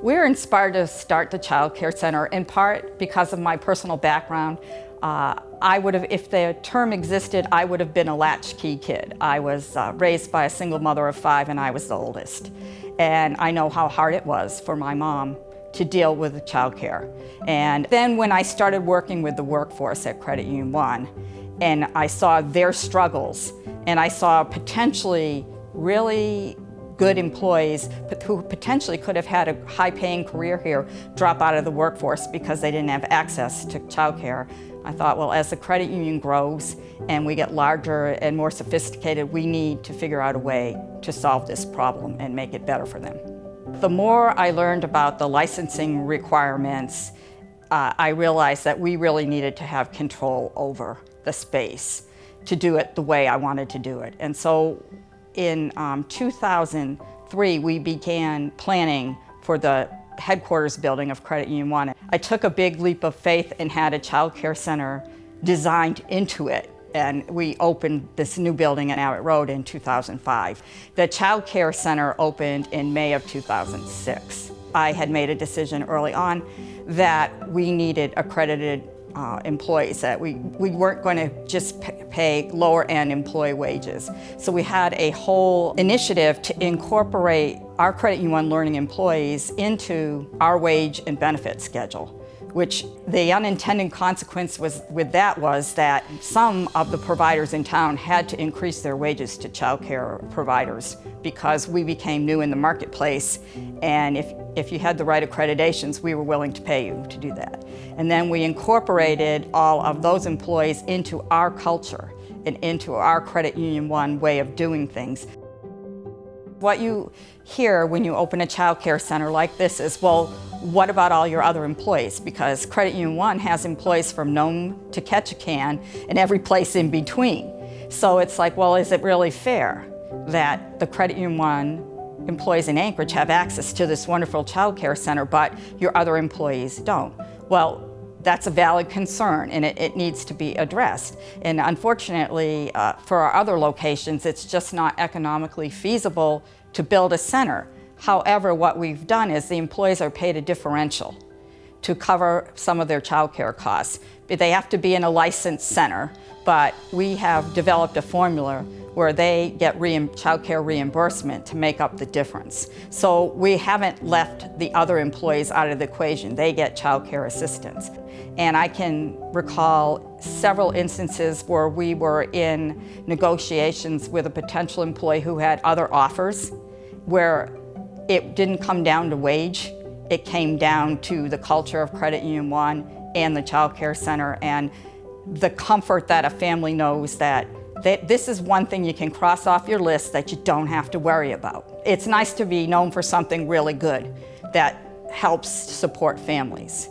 We were inspired to start the Child Care Center in part because of my personal background. I would have, if the term existed, I would have been a latchkey kid. I was raised by a single mother of 5 and I was the oldest. And I know how hard it was for my mom to deal with child care. And then when I started working with the workforce at Credit Union 1, and I saw their struggles, and I saw potentially really good employees who potentially could have had a high-paying career here drop out of the workforce because they didn't have access to childcare. I thought, well, as the credit union grows and we get larger and more sophisticated, we need to figure out a way to solve this problem and make it better for them. The more I learned about the licensing requirements, I realized that we really needed to have control over the space to do it the way I wanted to do it. And so in 2003, we began planning for the headquarters building of Credit Union 1. I took a big leap of faith and had a child care center designed into it. And we opened this new building at Abbott Road in 2005. The child care center opened in May of 2006. I had made a decision early on that we needed accredited employees, that we weren't going to just pay lower-end employee wages. So we had a whole initiative to incorporate our Credit Union 1 Learning employees into our wage and benefit schedule, which the unintended consequence was that some of the providers in town had to increase their wages to child care providers because we became new in the marketplace, and if you had the right accreditations, we were willing to pay you to do that. And then we incorporated all of those employees into our culture and into our Credit Union 1 way of doing things. What you hear when you open a child care center like this is, well, what about all your other employees? Because Credit Union 1 has employees from Nome to Ketchikan and every place in between. So it's like, well, is it really fair that the Credit Union 1 employees in Anchorage have access to this wonderful child care center, but your other employees don't? Well, that's a valid concern, and it needs to be addressed. And unfortunately, for our other locations, it's just not economically feasible to build a center. However, what we've done is the employees are paid a differential to cover some of their child care costs. They have to be in a licensed center, but we have developed a formula where they get child care reimbursement to make up the difference. So we haven't left the other employees out of the equation. They get child care assistance. And I can recall several instances where we were in negotiations with a potential employee who had other offers, where it didn't come down to wage, it came down to the culture of Credit Union 1 and the child care center, and the comfort that a family knows that this is one thing you can cross off your list that you don't have to worry about. It's nice to be known for something really good that helps support families.